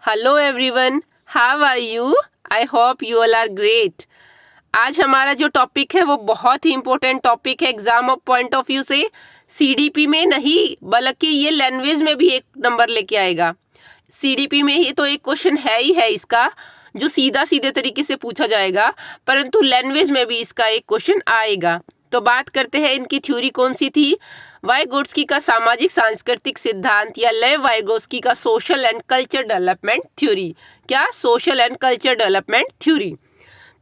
Hello everyone, how are you? I hope you all are great. आज हमारा जो topic है वो बहुत ही इम्पोर्टेंट टॉपिक है exam of point of view से। सीडीपी में नहीं बल्कि ये लैंग्वेज में भी एक नंबर लेके आएगा। सीडीपी में ही तो एक क्वेश्चन है ही है इसका, जो सीधे तरीके से पूछा जाएगा, परंतु लैंग्वेज में भी इसका एक क्वेश्चन आएगा। तो बात करते हैं इनकी थ्योरी कौन सी थी। वाइगोट्स्की का सामाजिक सांस्कृतिक सिद्धांत या लेव वाइगोट्स्की का social and culture development theory. क्या? Social and culture development theory.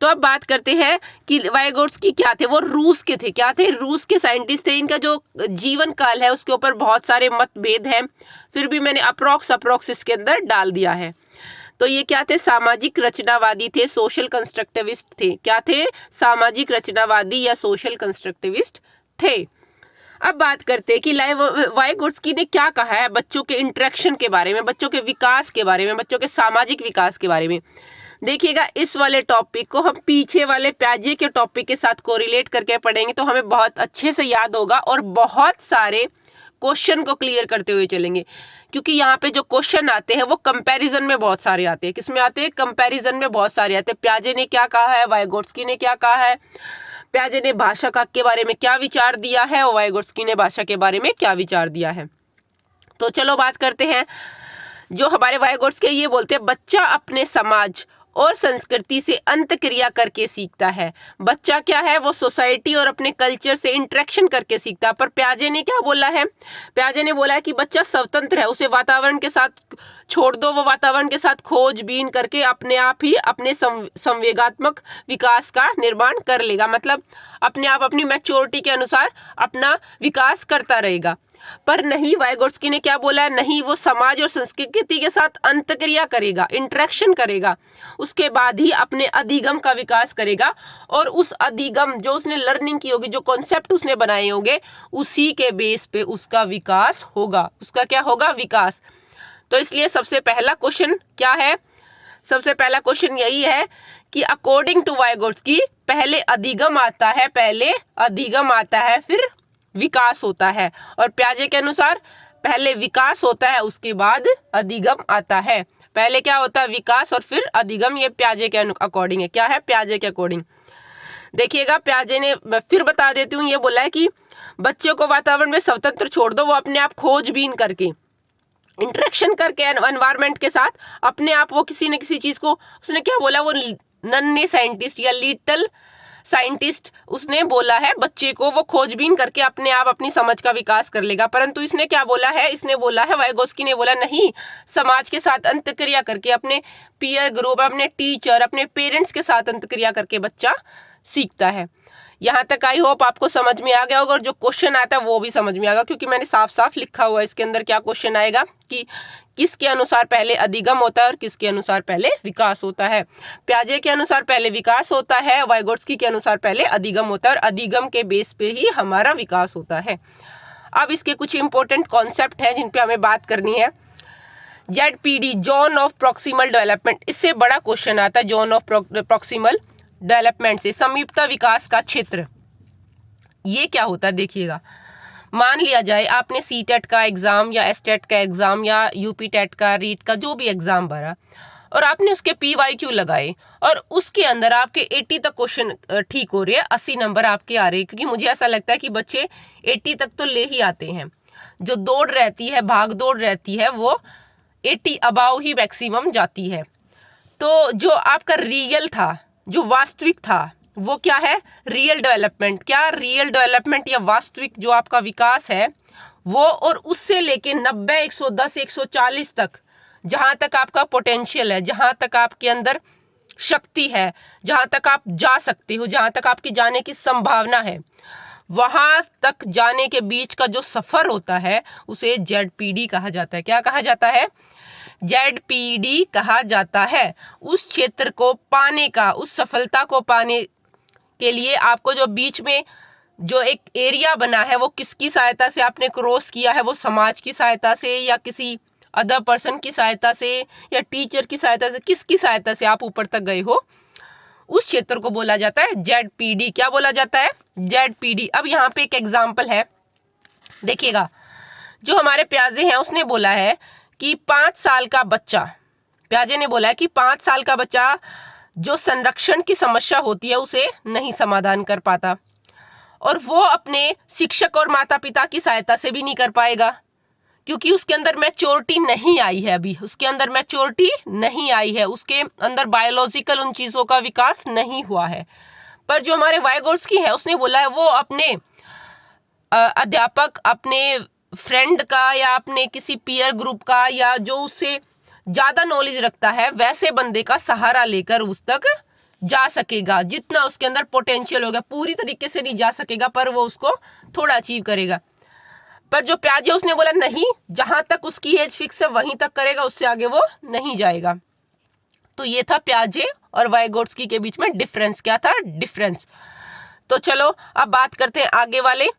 तो अब बात करते हैं कि वाइगोट्स्की क्या थे। वो रूस के थे। क्या थे? रूस के साइंटिस्ट थे। इनका जो जीवन काल है उसके ऊपर बहुत सारे मतभेद हैं, फिर भी मैंने अप्रोक्स इसके अंदर डाल दिया है। तो ये क्या थे? सामाजिक रचनावादी थे, सोशल कंस्ट्रक्टिविस्ट थे। क्या थे? सामाजिक रचनावादी या सोशल कंस्ट्रक्टिविस्ट थे। अब बात करते हैं कि वाइगोट्स्की ने क्या कहा है बच्चों के इंटरेक्शन के बारे में, बच्चों के विकास के बारे में, बच्चों के सामाजिक विकास के बारे में। देखिएगा, इस वाले टॉपिक को हम पीछे वाले प्याजे के टॉपिक के साथ कोरिलेट करके पढ़ेंगे तो हमें बहुत अच्छे से याद होगा और बहुत सारे क्वेश्चन को क्लियर करते हुए चलेंगे, क्योंकि यहाँ पे जो क्वेश्चन आते हैं वो कंपैरिजन में बहुत सारे आते हैं। किसमें आते हैं? कंपैरिजन में बहुत सारे आते हैं। प्याजे ने क्या कहा है, वाइगोट्स्की ने क्या कहा है, प्याजे ने भाषा का के बारे में क्या विचार दिया है और वाइगोट्स्की ने भाषा के बारे में क्या विचार दिया है। तो चलो बात करते हैं। जो हमारे वाइगोट्स्की ये बोलते हैं बच्चा अपने समाज और संस्कृति से अंतक्रिया करके सीखता है। बच्चा क्या है? वो सोसाइटी और अपने कल्चर से इंटरेक्शन करके सीखता है। पर प्याजे ने क्या बोला है? प्याजे ने बोला है कि बच्चा स्वतंत्र है, उसे वातावरण के साथ छोड़ दो, वो वातावरण के साथ खोजबीन करके अपने आप ही अपने संवेगात्मक विकास का निर्माण कर लेगा। मतलब अपने आप अपनी मैच्योरिटी के अनुसार अपना विकास करता रहेगा। पर नहीं, वाइगोट्स्की ने क्या बोला है? नहीं, वो समाज और संस्कृति के साथ अंतक्रिया करेगा, इंटरेक्शन करेगा, उसके बाद ही अपने अधिगम का विकास करेगा। और उस अधिगम जो उसने लर्निंग की होगी, जो कॉन्सेप्ट उसने बनाए होंगे, उसी के बेस पे उसका विकास होगा। उसका क्या होगा? विकास। तो इसलिए सबसे पहला क्वेश्चन क्या है? सबसे पहला क्वेश्चन यही है कि अकॉर्डिंग टू वाइगोट्स्की पहले अधिगम आता है, फिर विकास होता है। और प्याजे के अनुसार पहले विकास होता है, उसके बाद अधिगम आता है। पहले क्या होता है? विकास और फिर अधिगम। ये प्याजे के अकॉर्डिंग है। क्या है? प्याजे के अकॉर्डिंग। देखिएगा, प्याजे ने, फिर बता देती हूँ, ये बोला है कि बच्चों को वातावरण में स्वतंत्र छोड़ दो, वो अपने आप खोजबीन करके, इंटरेक्शन करके एनवायरनमेंट के साथ अपने आप वो किसी न किसी चीज को, उसने क्या बोला, वो नन्हे साइंटिस्ट या लिटिल साइंटिस्ट, उसने बोला है बच्चे को वो खोजबीन करके अपने आप अपनी समझ का विकास कर लेगा। परंतु इसने क्या बोला है? इसने बोला है, वाइगोट्स्की ने बोला नहीं, समाज के साथ अंतक्रिया करके, अपने पीयर ग्रुप, अपने टीचर, अपने पेरेंट्स के साथ अंतक्रिया करके बच्चा सीखता है। यहाँ तक आई होप आपको समझ में आ गया होगा और जो क्वेश्चन आता है वो भी समझ में आएगा, क्योंकि मैंने साफ साफ लिखा हुआ है इसके अंदर क्या क्वेश्चन आएगा कि किसके अनुसार पहले अधिगम होता है और किसके अनुसार पहले विकास होता है। प्याजे के अनुसार पहले विकास होता है, वाइगोट्स्की के अनुसार पहले अधिगम होता है और अधिगम के बेस पे ही हमारा विकास होता है। अब इसके कुछ इंपॉर्टेंट कॉन्सेप्ट हैं जिन पे हमें बात करनी है। ZPD, zone of proximal development, इससे बड़ा क्वेश्चन आता है। जोन ऑफ प्रॉक्सिमल डेवलपमेंट से समीपता विकास का क्षेत्र, ये क्या होता है? देखिएगा, मान लिया जाए आपने सीटेट का एग्जाम या एसटेट का एग्जाम या यूपी टेट का, रीट का, जो भी एग्जाम भरा और आपने उसके PYQ लगाए और उसके अंदर आपके 80 तक क्वेश्चन ठीक हो रहे हैं, 80 नंबर आपके आ रहे हैं, क्योंकि मुझे ऐसा लगता है कि बच्चे 80 तक तो ले ही आते हैं। जो दौड़ रहती है, भाग दौड़ रहती है, वो 80 अबाव ही मैक्सिमम जाती है। तो जो आपका रियल था, जो वास्तविक था, वो क्या है? Real development. क्या? रियल डेवलपमेंट या वास्तविक जो आपका विकास है वो, और उससे लेके 90, 110, 140 तक, जहां तक आपका पोटेंशियल है, जहां तक आपके अंदर शक्ति है, जहां तक आप जा सकते हो, जहां तक आपकी जाने की संभावना है, वहां तक जाने के बीच का जो सफर होता है उसे ZPD कहा जाता है। क्या कहा जाता है? ZPD कहा जाता है। उस क्षेत्र को पाने का, उस सफलता को पाने के लिए आपको जो बीच में जो एक एरिया बना है वो किसकी सहायता से आपने क्रॉस किया है? वो समाज की सहायता से या किसी अदर पर्सन की सहायता से या टीचर की सहायता से, किसकी सहायता से आप ऊपर तक गए हो, उस क्षेत्र को बोला जाता है ZPD। क्या बोला जाता है? ZPD। अब यहाँ पे एक एग्जाम्पल है, देखिएगा, जो हमारे प्याजे हैं उसने बोला है कि 5 साल का बच्चा, प्याजे ने बोला है कि 5 साल का बच्चा जो संरक्षण की समस्या होती है उसे नहीं समाधान कर पाता, और वो अपने शिक्षक और माता पिता की सहायता से भी नहीं कर पाएगा, क्योंकि उसके अंदर मैच्योरिटी नहीं आई है। अभी उसके अंदर मैच्योरिटी नहीं आई है, उसके अंदर बायोलॉजिकल उन चीज़ों का विकास नहीं हुआ है। पर जो हमारे वाइगोट्स्की है उसने बोला है वो अपने अध्यापक, अपने फ्रेंड का या अपने किसी पीयर ग्रुप का या जो उससे ज़्यादा नॉलेज रखता है वैसे बंदे का सहारा लेकर उस तक जा सकेगा। जितना उसके अंदर पोटेंशियल होगा, पूरी तरीके से नहीं जा सकेगा पर वो उसको थोड़ा अचीव करेगा। पर जो प्याजे उसने बोला नहीं, जहाँ तक उसकी एज फिक्स है वहीं तक करेगा, उससे आगे वो नहीं जाएगा। तो ये था प्याजे और वाइगोट्स्की के बीच में डिफरेंस। क्या था डिफरेंस? तो चलो अब बात करते हैं आगे वाले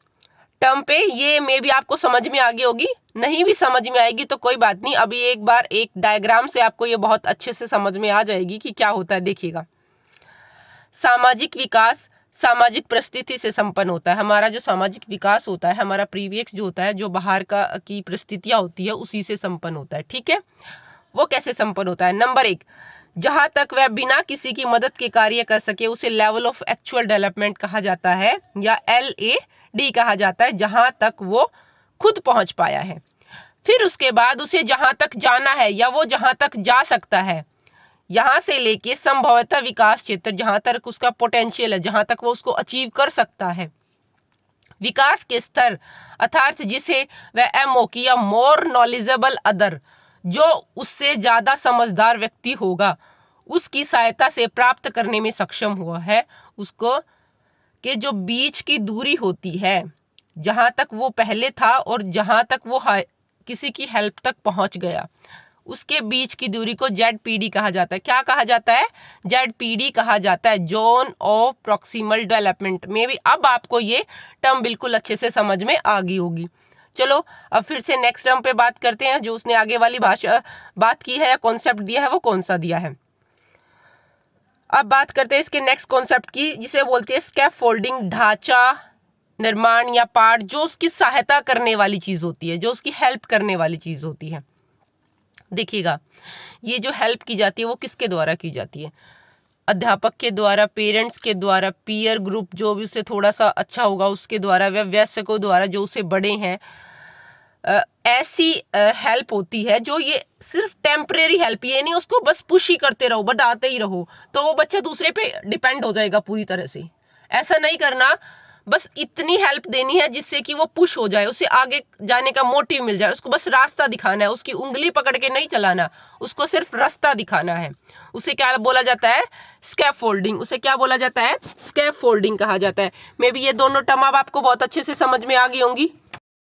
टर्म पे। ये मे भी आपको समझ में आ गई होगी, नहीं भी समझ में आएगी तो कोई बात नहीं, अभी एक बार एक डायग्राम से आपको ये बहुत अच्छे से समझ में आ जाएगी कि क्या होता है। देखिएगा, सामाजिक विकास सामाजिक परिस्थिति से संपन्न होता है। हमारा जो सामाजिक विकास होता है, हमारा प्रीवियस जो होता है, जो बाहर की परिस्थितियाँ होती है उसी से संपन्न होता है। ठीक है, वो कैसे संपन्न होता है? नंबर 1, जहाँ तक वह बिना किसी की मदद के कार्य कर सके उसे लेवल ऑफ एक्चुअल डेवलपमेंट कहा जाता है, या LAD कहा जाता है, जहाँ तक वो खुद पहुँच पाया है। फिर उसके बाद उसे जहाँ तक जाना है या वो जहाँ तक जा सकता है, यहाँ से लेके संभवतः विकास क्षेत्र, जहाँ तक उसका पोटेंशियल है, जहाँ तक वो उसको अचीव कर सकता है। विकास के स्तर अर्थात जिसे वह MOK या मोर नॉलेजेबल अदर, जो उससे ज़्यादा समझदार व्यक्ति होगा, उसकी सहायता से प्राप्त करने में सक्षम हुआ है, उसको के जो बीच की दूरी होती है, जहाँ तक वो पहले था और जहाँ तक वो किसी की हेल्प तक पहुँच गया, उसके बीच की दूरी को ZPD कहा जाता है। क्या कहा जाता है? ZPD कहा जाता है, जोन ऑफ प्रॉक्सिमल डेवलपमेंट में भी। अब आपको ये टर्म बिल्कुल अच्छे से समझ में आ गई होगी। चलो अब फिर से नेक्स्ट टर्म पे बात करते हैं, जो उसने आगे वाली बात की है या कॉन्सेप्ट दिया है वो कौन सा दिया है। अब बात करते हैं इसके नेक्स्ट कॉन्सेप्ट की, जिसे बोलते हैं स्कैफोल्डिंग, ढांचा निर्माण या पार्ट, जो उसकी सहायता करने वाली चीज़ होती है, जो उसकी हेल्प करने वाली चीज़ होती है। देखिएगा, ये जो हेल्प की जाती है वो किसके द्वारा की जाती है? अध्यापक के द्वारा, पेरेंट्स के द्वारा, पीयर ग्रुप जो भी उससे थोड़ा सा अच्छा होगा उसके द्वारा, वयस्कों द्वारा जो उससे बड़े हैं। ऐसी हेल्प होती है जो ये सिर्फ टेम्परेरी हेल्प, ये नहीं उसको बस पुश ही करते रहो, बढ़ाते ही रहो, तो वो बच्चा दूसरे पे डिपेंड हो जाएगा पूरी तरह से। ऐसा नहीं करना, बस इतनी हेल्प देनी है जिससे कि वो पुश हो जाए, उसे आगे जाने का मोटिव मिल जाए, उसको बस रास्ता दिखाना है, उसकी उंगली पकड़ के नहीं चलाना, उसको सिर्फ रास्ता दिखाना है। उसे क्या बोला जाता है? स्कैफोल्डिंग। उसे क्या बोला जाता है? स्कैफोल्डिंग कहा जाता है। मे बी ये दोनों टर्म अब आपको बहुत अच्छे से समझ में आ गई होंगी।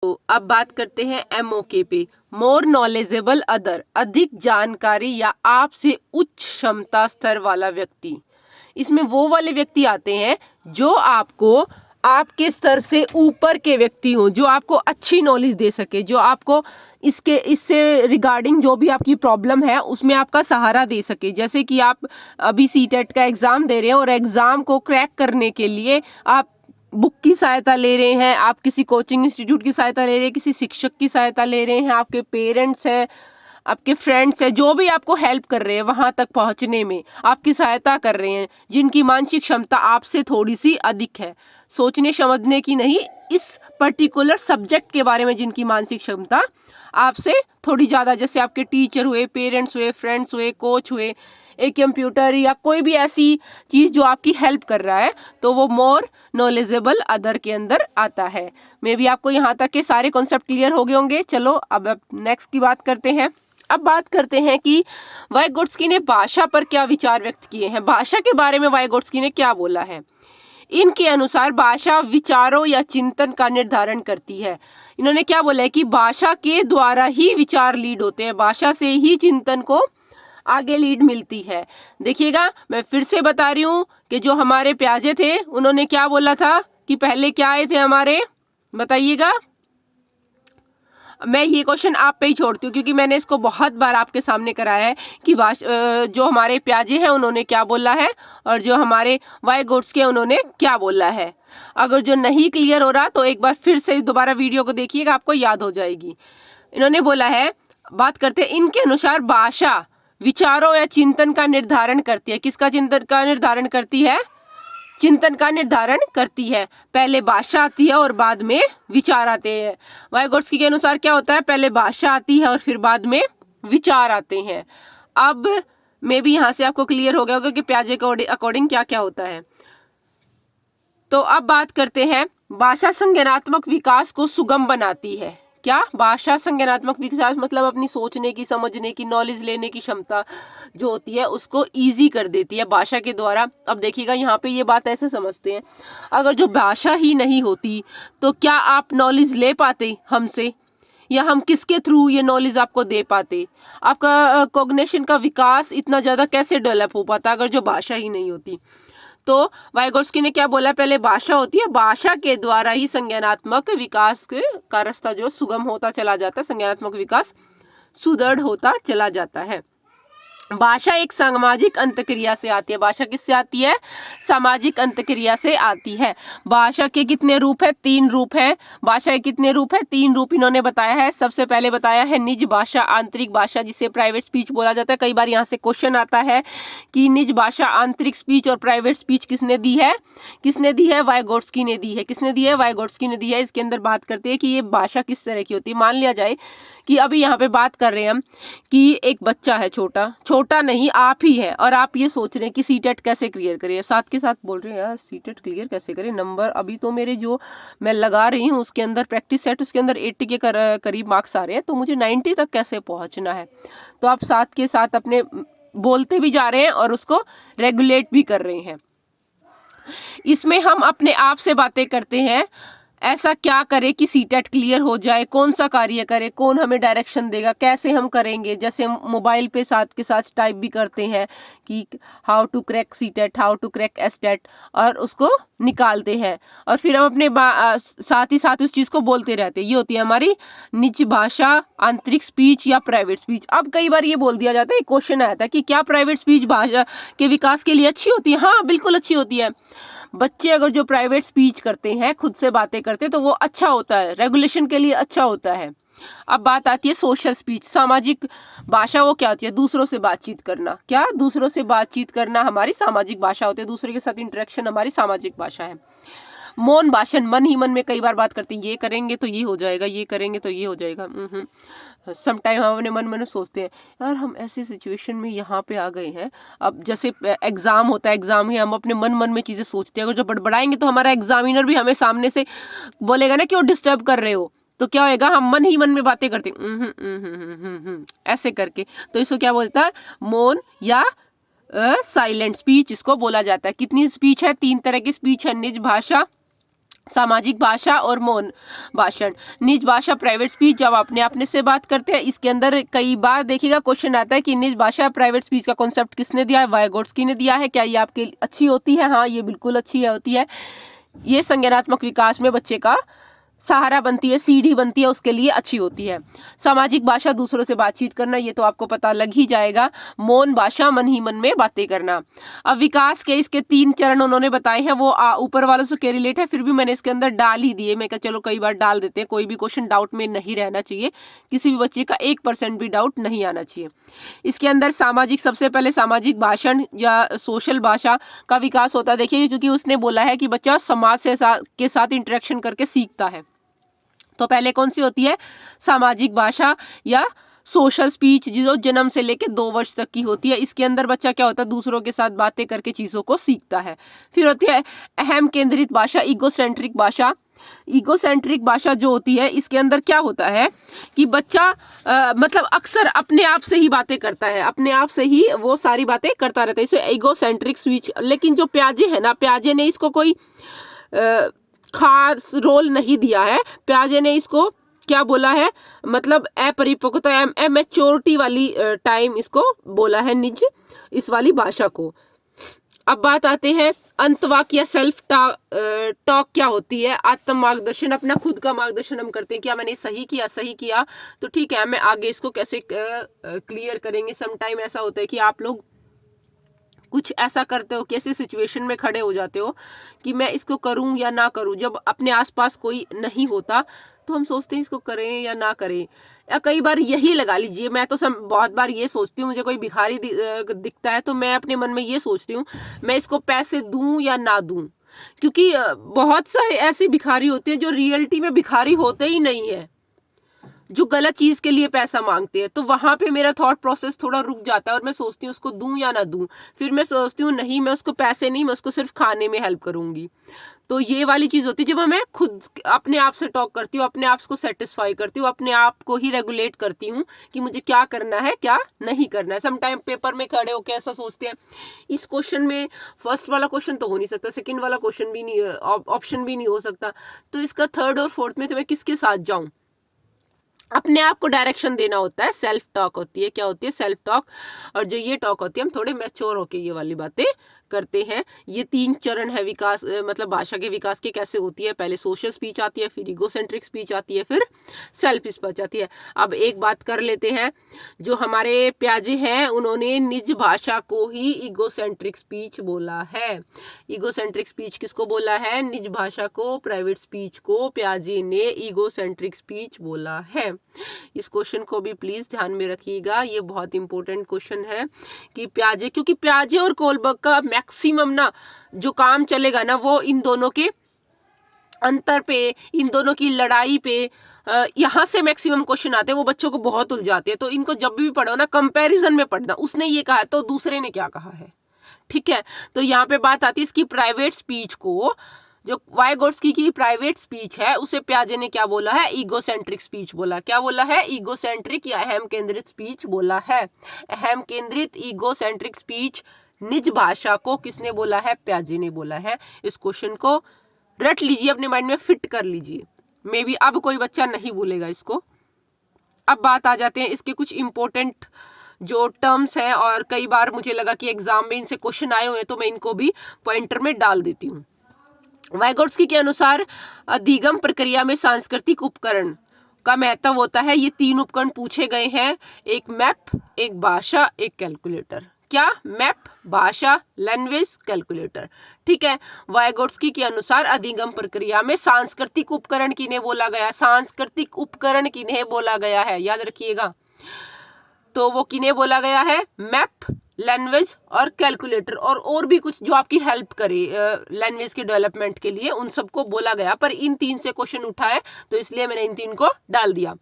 तो अब बात करते हैं MOK पे, मोर नॉलेजेबल अदर, अधिक जानकारी या आपसे उच्च क्षमता स्तर वाला व्यक्ति। इसमें वो वाले व्यक्ति आते हैं जो आपको आपके स्तर से ऊपर के व्यक्ति हो, जो आपको अच्छी नॉलेज दे सके, जो आपको इससे रिगार्डिंग जो भी आपकी प्रॉब्लम है उसमें आपका सहारा दे सके। जैसे कि आप अभी CTET का एग्ज़ाम दे रहे हैं और एग्ज़ाम को क्रैक करने के लिए आप बुक की सहायता ले रहे हैं, आप किसी कोचिंग इंस्टीट्यूट की सहायता ले रहे हैं, किसी शिक्षक की सहायता ले रहे हैं, आपके पेरेंट्स हैं, आपके फ्रेंड्स हैं, जो भी आपको हेल्प कर रहे हैं वहाँ तक पहुँचने में आपकी सहायता कर रहे हैं, जिनकी मानसिक क्षमता आपसे थोड़ी सी अधिक है, सोचने समझने की नहीं, इस पर्टिकुलर सब्जेक्ट के बारे में जिनकी मानसिक क्षमता आपसे थोड़ी ज़्यादा, जैसे आपके टीचर हुए, पेरेंट्स हुए, फ्रेंड्स हुए, कोच हुए, एक कंप्यूटर या कोई भी ऐसी चीज़ जो आपकी हेल्प कर रहा है, तो वो मोर नॉलेजेबल अदर के अंदर आता है। मे बी आपको यहाँ तक के सारे कॉन्सेप्ट क्लियर हो गए होंगे। चलो अब नेक्स्ट की बात करते हैं। अब बात करते हैं कि वाइगोट्स्की ने भाषा पर क्या विचार व्यक्त किए हैं। भाषा के बारे में वाइगोट्स्की ने क्या बोला है? इनके अनुसार भाषा विचारों या चिंतन का निर्धारण करती है। इन्होंने क्या बोला है कि भाषा के द्वारा ही विचार लीड होते हैं, भाषा से ही चिंतन को आगे लीड मिलती है। देखिएगा, मैं फिर से बता रही हूँ कि जो हमारे प्याजे थे उन्होंने क्या बोला था कि पहले क्या आए थे हमारे, बताइएगा। मैं ये क्वेश्चन आप पे ही छोड़ती हूँ क्योंकि मैंने इसको बहुत बार आपके सामने कराया है कि जो हमारे प्याजे हैं उन्होंने क्या बोला है और जो हमारे वाइगोट्स्की हैं उन्होंने क्या बोला है। अगर जो नहीं क्लियर हो रहा तो एक बार फिर से दोबारा वीडियो को देखिएगा, आपको याद हो जाएगी। इन्होंने बोला है, बात करते हैं, इनके अनुसार भाषा विचारों या चिंतन का निर्धारण करती है। किसका चिंतन का निर्धारण करती है? चिंतन का निर्धारण करती है। पहले भाषा आती है और बाद में विचार आते हैं। वाइगोट्स्की के अनुसार क्या होता है? पहले भाषा आती है और फिर बाद में विचार आते हैं। अब मे भी यहाँ से आपको क्लियर हो गया होगा कि पियाजे के अकॉर्डिंग क्या क्या होता है। तो अब बात करते हैं, भाषा संज्ञानात्मक विकास को सुगम बनाती है। क्या? भाषा संज्ञानात्मक विकास मतलब अपनी सोचने की, समझने की, नॉलेज लेने की क्षमता जो होती है उसको इजी कर देती है भाषा के द्वारा। अब देखिएगा यहाँ पे ये बात ऐसे समझते हैं, अगर जो भाषा ही नहीं होती तो क्या आप नॉलेज ले पाते हमसे, या हम किसके थ्रू ये नॉलेज आपको दे पाते? आपका कॉग्निशन का विकास इतना ज़्यादा कैसे डेवलप हो पाता अगर जो भाषा ही नहीं होती? तो वाइगोट्स्की ने क्या बोला? पहले भाषा होती है, भाषा के द्वारा ही संज्ञानात्मक विकास का रास्ता जो सुगम होता चला जाता है, संज्ञानात्मक विकास सुदृढ़ होता चला जाता है। भाषा एक सामाजिक अंतक्रिया से आती है। भाषा किससे आती है? सामाजिक अंतक्रिया से आती है। भाषा के कितने रूप है? 3 रूप हैं। भाषा के कितने रूप है? 3 रूप इन्होंने बताया है। सबसे पहले बताया है निज भाषा, आंतरिक भाषा जिसे प्राइवेट स्पीच बोला जाता है। कई बार यहाँ से क्वेश्चन आता है कि निज भाषा, आंतरिक स्पीच और प्राइवेट स्पीच किसने दी है? किसने दी है? वाइगोट्स्की ने दी है। किसने दी है? वाइगोट्स्की ने दी है। इसके अंदर बात करते हैं कि ये भाषा किस तरह की होती है। मान लिया जाए कि अभी यहाँ पे बात कर रहे हैं हम कि एक बच्चा है, छोटा नहीं, आप ही है, और आप ये सोच रहे हैं कि सीटेट कैसे क्लियर करें। साथ के साथ बोल रहे हैं यार सीटेट क्लियर कैसे करें, नंबर अभी तो मेरे जो मैं लगा रही हूँ उसके अंदर प्रैक्टिस सेट उसके अंदर 80 के करीब मार्क्स आ रहे हैं, तो मुझे 90 तक कैसे पहुँचना है। तो आप साथ के साथ अपने बोलते भी जा रहे हैं और उसको रेगुलेट भी कर रहे हैं। इसमें हम अपने आप से बातें करते हैं, ऐसा क्या करें कि सीटेट क्लियर हो जाए, कौन सा कार्य करें, कौन हमें डायरेक्शन देगा, कैसे हम करेंगे। जैसे हम मोबाइल पे साथ के साथ टाइप भी करते हैं कि how to crack CTET, how to crack STET, और उसको निकालते हैं और फिर हम अपने साथ ही साथ उस चीज़ को बोलते रहते हैं। ये होती है हमारी निज भाषा, आंतरिक स्पीच या प्राइवेट स्पीच। अब कई बार ये बोल दिया जाता है, क्वेश्चन आया था कि क्या प्राइवेट स्पीच भाषा के विकास के लिए अच्छी होती है? हाँ, बिल्कुल अच्छी होती है। बच्चे अगर जो प्राइवेट स्पीच करते हैं, खुद से बातें करते हैं, तो वो अच्छा होता है, रेगुलेशन के लिए अच्छा होता है। अब बात आती है सोशल स्पीच, सामाजिक भाषा। वो क्या होती है? दूसरों से बातचीत करना। क्या? दूसरों से बातचीत करना हमारी सामाजिक भाषा होती है। दूसरे के साथ इंटरेक्शन हमारी सामाजिक भाषा है। मौन भाषण, मन ही मन में कई बार बात करते हैं, ये करेंगे तो ये हो जाएगा, ये करेंगे तो ये हो जाएगा। समटाइम हम अपने मन में सोचते हैं यार हम ऐसी सिचुएशन में यहाँ पे आ गए हैं। अब जैसे एग्ज़ाम होता है, एग्ज़ाम में हम अपने मन में चीज़ें सोचते हैं। अगर जब बड़बड़ाएंगे तो हमारा एग्जामिनर भी हमें सामने से बोलेगा ना कि वो डिस्टर्ब कर रहे हो, तो क्या होएगा? हम मन ही मन में बातें करते ऐसे करके। तो इसको क्या बोलता है? मौन या साइलेंट स्पीच इसको बोला जाता है। कितनी स्पीच है? 3 तरह की स्पीच है, निज भाषा, सामाजिक भाषा और मौन भाषण। निज भाषा प्राइवेट स्पीच, जब अपने से बात करते हैं। इसके अंदर कई बार देखिएगा क्वेश्चन आता है कि निज भाषा प्राइवेट स्पीच का कॉन्सेप्ट किसने दिया है? वाइगोट्स्की ने दिया है। क्या ये आपके अच्छी होती है? हाँ, ये बिल्कुल अच्छी होती है। ये संज्ञानात्मक विकास में बच्चे का सहारा बनती है, सीढ़ी बनती है, उसके लिए अच्छी होती है। सामाजिक भाषा, दूसरों से बातचीत करना, ये तो आपको पता लग ही जाएगा। मौन भाषा, मन ही मन में बातें करना। अब विकास के इसके 3 चरण उन्होंने बताए हैं, वो ऊपर वालों से के रिलेट है, फिर भी मैंने इसके अंदर डाल ही दिए। मैं कहा चलो कई बार डाल देते हैं, कोई भी क्वेश्चन डाउट में नहीं रहना चाहिए, किसी भी बच्चे का 1% भी डाउट नहीं आना चाहिए। इसके अंदर सामाजिक, सबसे पहले सामाजिक भाषण या सोशल भाषा का विकास होता है। देखिए, क्योंकि उसने बोला है कि बच्चा समाज से के साथ इंटरेक्शन करके सीखता है, तो पहले कौन सी होती है? सामाजिक भाषा या सोशल स्पीच, जो जन्म से लेकर 2 वर्ष तक की होती है। इसके अंदर बच्चा क्या होता है? दूसरों के साथ बातें करके चीज़ों को सीखता है। फिर होती है अहम केंद्रित भाषा, ईगोसेंट्रिक भाषा। ईगोसेंट्रिक भाषा जो होती है, इसके अंदर क्या होता है कि बच्चा मतलब अक्सर अपने आप से ही बातें करता है, अपने आप से ही वो सारी बातें करता रहता है, इसे ईगोसेंट्रिक स्पीच। लेकिन जो पियाजे है ना, पियाजे ने इसको कोई खास रोल नहीं दिया है। पियाजे ने इसको क्या बोला है? मतलब अपरिपक्वता, एमेच्योरिटी वाली टाइम इसको बोला है, निज इस वाली भाषा को। अब बात आते हैं अंतवाक्य या सेल्फ टॉक क्या होती है? आत्म मार्गदर्शन, अपना खुद का मार्गदर्शन हम करते हैं, क्या मैंने सही किया तो ठीक है, मैं आगे इसको कैसे क्लियर करेंगे। समटाइम ऐसा होता है कि आप लोग कुछ ऐसा करते हो कि ऐसी सिचुएशन में खड़े हो जाते हो कि मैं इसको करूं या ना करूं, जब अपने आसपास कोई नहीं होता तो हम सोचते हैं इसको करें या ना करें। या कई बार यही लगा लीजिए, मैं तो बहुत बार ये सोचती हूँ, मुझे कोई भिखारी दिखता है तो मैं अपने मन में ये सोचती हूँ मैं इसको पैसे दूं या ना दूं, क्योंकि बहुत सारे ऐसे भिखारी होते हैं जो रियलिटी में भिखारी होते ही नहीं है, जो गलत चीज के लिए पैसा मांगते हैं। तो वहां पे मेरा थॉट प्रोसेस थोड़ा रुक जाता है और मैं सोचती हूँ उसको दूं या ना दूं। फिर मैं सोचती हूँ नहीं, मैं उसको पैसे नहीं, मैं उसको सिर्फ खाने में हेल्प करूंगी। तो ये वाली चीज होती है जब मैं खुद अपने आप से टॉक करती हूँ, अपने आप को सेटिस्फाई करती हूँ, अपने आप को ही रेगुलेट करती हूँ कि मुझे क्या करना है क्या नहीं करना है। समटाइम पेपर में खड़े होकर ऐसा सोचते हैं इस क्वेश्चन में फर्स्ट वाला क्वेश्चन तो हो नहीं सकता, सेकंड वाला क्वेश्चन भी नहीं, ऑप्शन भी नहीं हो सकता, तो इसका थर्ड और फोर्थ में तो मैं किसके साथ जाऊं। अपने आप को डायरेक्शन देना होता है, सेल्फ टॉक होती है। क्या होती है? Self talk. और जो ये टॉक होती है, हम थोड़े मैच्योर होके ये वाली बातें करते हैं। ये 3 चरण है विकास, मतलब भाषा के विकास के। कैसे होती है? पहले सोशल स्पीच आती है, फिर इगोसेंट्रिक स्पीच आती है, फिर सेल्फ स्पीच आती है। अब एक बात कर लेते हैं, जो हमारे प्याजे हैं उन्होंने निज भाषा को ही इगोसेंट्रिक स्पीच बोला है। इगोसेंट्रिक स्पीच किसको बोला है? निज भाषा को, प्राइवेट स्पीच को प्याजे ने इगोसेंट्रिक स्पीच बोला है। इस क्वेश्चन को भी प्लीज ध्यान में रखिएगा, ये बहुत इंपॉर्टेंट क्वेश्चन है कि प्याजे, क्योंकि प्याजे और कोलबर्ग का मैक्सिमम ना जो काम चलेगा ना वो इन दोनों के अंतर पे, इन दोनों की लड़ाई पे, यहाँ से मैक्सिमम क्वेश्चन आते हैं, वो बच्चों को बहुत उलझाते हैं। तो इनको जब भी पढ़ो ना कंपैरिजन में पढ़ना, उसने ये कहा तो दूसरे ने क्या कहा है, ठीक है। तो यहाँ पे बात आती है इसकी प्राइवेट स्पीच को, जो वाइगोट्स्की की प्राइवेट स्पीच है उसे प्याजे ने क्या बोला है? ईगोसेंट्रिक स्पीच बोला। क्या बोला है? ईगोसेंट्रिक या अहम केंद्रित स्पीच बोला है। अहम केंद्रित ईगोसेंट्रिक स्पीच निज भाषा को किसने बोला है? प्याजे ने बोला है। इस क्वेश्चन को रट लीजिए, अपने माइंड में फिट कर लीजिए, मे बी अब कोई बच्चा नहीं भूलेगा इसको। अब बात आ जाते हैं इसके कुछ इंपॉर्टेंट जो टर्म्स हैं, और कई बार मुझे लगा कि एग्जाम में इनसे क्वेश्चन आए हुए हैं तो मैं इनको भी पॉइंटर में डाल देती हूँ। वाइगोट्स्की के अनुसार अधिगम प्रक्रिया में सांस्कृतिक उपकरण का महत्व होता है। ये 3 उपकरण पूछे गए हैं, एक मैप, एक भाषा, एक कैलकुलेटर। क्या? मैप, भाषा, लैंग्वेज, कैलकुलेटर, ठीक है। वाइगोट्स्की के अनुसार अधिगम प्रक्रिया में सांस्कृतिक उपकरण किन्हें बोला गया? सांस्कृतिक उपकरण किन्हें बोला गया है? याद रखिएगा, तो वो किन्हें बोला गया है? मैप, लैंग्वेज और कैलकुलेटर, और भी कुछ जो आपकी हेल्प करे लैंग्वेज के डेवलपमेंट के लिए, उन सबको बोला गया। पर इन 3 से क्वेश्चन उठा है तो इसलिए मैंने इन 3 को डाल दिया।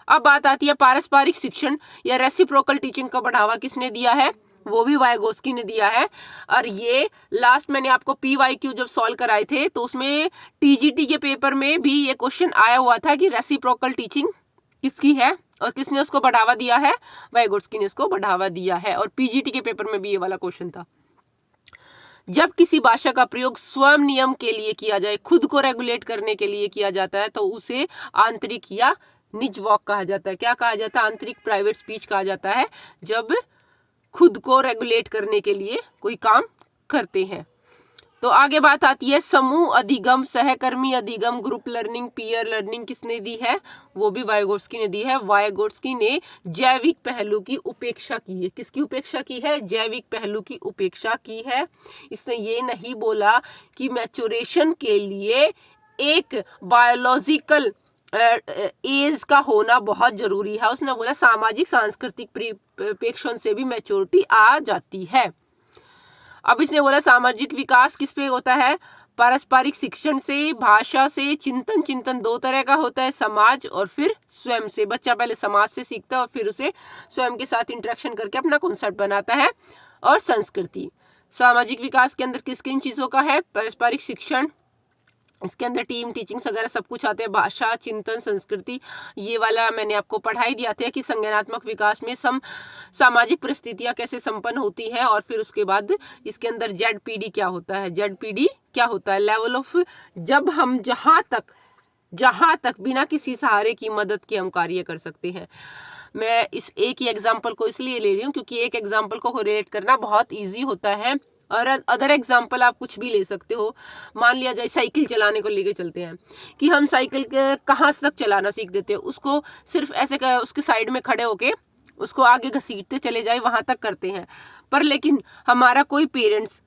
अब बात आती है पारस्परिक शिक्षण या रेसिप्रोकल टीचिंग का बढ़ावा किसने दिया है? वो भी वाइगोट्स्की ने दिया है। और ये लास्ट मैंने आपको PYQ जब सॉल्व कराए थे तो उसमें TGT के पेपर में भी ये क्वेश्चन आया हुआ था कि रेसिप्रोकल टीचिंग किसकी है और किसने उसको बढ़ावा दिया है? वाइगोट्स्की ने उसको बढ़ावा दिया है। और PGT के पेपर में भी ये वाला क्वेश्चन था। जब किसी भाषा का प्रयोग स्वयं नियम के लिए किया जाए, खुद को रेगुलेट करने के लिए किया जाता है, तो उसे आंतरिक या निज वॉक कहा जाता है। क्या कहा जाता है? आंतरिक प्राइवेट स्पीच कहा जाता है, जब खुद को रेगुलेट करने के लिए कोई काम करते हैं। तो आगे बात आती है समूह अधिगम, सहकर्मी अधिगम, ग्रुप लर्निंग, पीयर लर्निंग किसने दी है? वो भी वाइगोट्स्की ने दी है। वाइगोट्स्की ने जैविक पहलू की उपेक्षा की है। किसकी उपेक्षा की है? जैविक पहलू की उपेक्षा की है। इसने ये नहीं बोला कि मैच्योरेशन के लिए एक बायोलॉजिकल एज का होना बहुत जरूरी है। उसने बोला सामाजिक सांस्कृतिक परिप्रेक्ष्य से भी मैच्योरिटी आ जाती है। अब इसने बोला सामाजिक विकास किस पे होता है? पारस्परिक शिक्षण से, भाषा से, चिंतन 2 तरह का होता है, समाज और फिर स्वयं से। बच्चा पहले समाज से सीखता है और फिर उसे स्वयं के साथ इंटरेक्शन करके अपना कॉन्सेप्ट बनाता है। और संस्कृति, सामाजिक विकास के अंदर किस किन चीजों का है? पारस्परिक शिक्षण, इसके अंदर टीम टीचिंग वगैरह सब कुछ आते हैं। भाषा, चिंतन, संस्कृति, ये वाला मैंने आपको पढ़ाई दिया था कि संज्ञानात्मक विकास में सामाजिक परिस्थितियां कैसे संपन्न होती हैं। और फिर उसके बाद इसके अंदर ZPD क्या होता है? ZPD क्या होता है? लेवल ऑफ, जब हम जहां तक बिना किसी सहारे की मदद के हम कार्य कर सकते हैं। मैं इस एक ही एग्जाम्पल को इसलिए ले रही हूँ क्योंकि एक एग्जाम्पल को रिलेट करना बहुत ईजी होता है। और अदर एग्जाम्पल आप कुछ भी ले सकते हो। मान लिया जाए साइकिल चलाने को लेके चलते हैं कि हम साइकिल कहाँ तक चलाना सीख देते हैं, उसको सिर्फ ऐसे उसके साइड में खड़े होके उसको आगे घसीटते चले जाए, वहां तक करते हैं। पर लेकिन हमारा कोई पेरेंट्स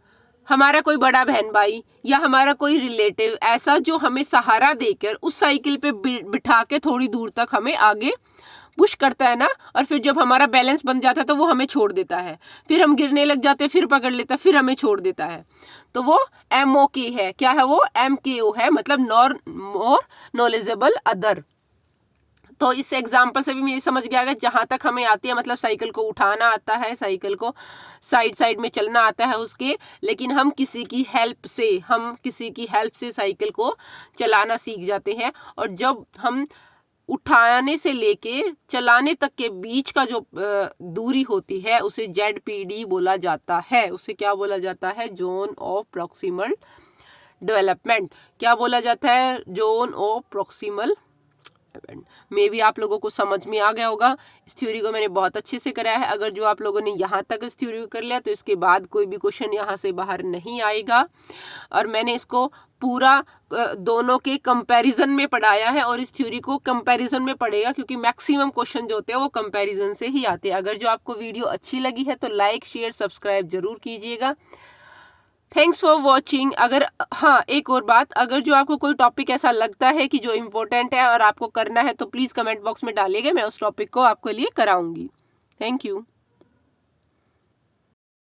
हमारा कोई बड़ा बहन भाई या हमारा कोई रिलेटिव ऐसा जो हमें सहारा देकर उस साइकिल पे बिठा के थोड़ी दूर तक हमें आगे पुश करता है ना, और फिर जब हमारा बैलेंस बन जाता है तो वो हमें छोड़ देता है, फिर हम गिरने लग जाते हैं, फिर पकड़ लेता है, फिर हमें छोड़ देता है, तो वो MOK है। क्या है वो? MKO है, मतलब मोर नॉलेजेबल अदर। तो इस एग्जाम्पल से भी मुझे समझ गया, जहां तक हमें आती है, मतलब साइकिल को उठाना आता है, साइकिल को साइड साइड में चलना आता है उसके, लेकिन हम किसी की हेल्प से साइकिल को चलाना सीख जाते हैं। और जब हम उठाने से लेके चलाने तक के बीच का जो दूरी होती है उसे ZPD बोला जाता है। उसे क्या बोला जाता है? Zone of proximal development. क्या बोला जाता है? Zone of proximal. मे भी आप लोगों को समझ में आ गया होगा। इस थ्योरी को मैंने बहुत अच्छे से कराया है। अगर जो आप लोगों ने यहाँ तक इस थ्योरी को कर लिया तो इसके बाद कोई भी क्वेश्चन यहाँ से बाहर नहीं आएगा। और मैंने इसको पूरा दोनों के कंपैरिजन में पढ़ाया है, और इस थ्योरी को कंपैरिजन में पढ़ेगा क्योंकि मैक्सिमम क्वेश्चन जो होते हैं वो कंपैरिजन से ही आते हैं। अगर जो आपको वीडियो अच्छी लगी है तो लाइक शेयर सब्सक्राइब जरूर कीजिएगा। Thanks for watching. अगर हाँ, एक और बात, अगर जो आपको कोई टॉपिक ऐसा लगता है कि जो इम्पोर्टेंट है और आपको करना है तो प्लीज़ कमेंट बॉक्स में डालिएगा, मैं उस टॉपिक को आपके लिए कराऊंगी। Thank you.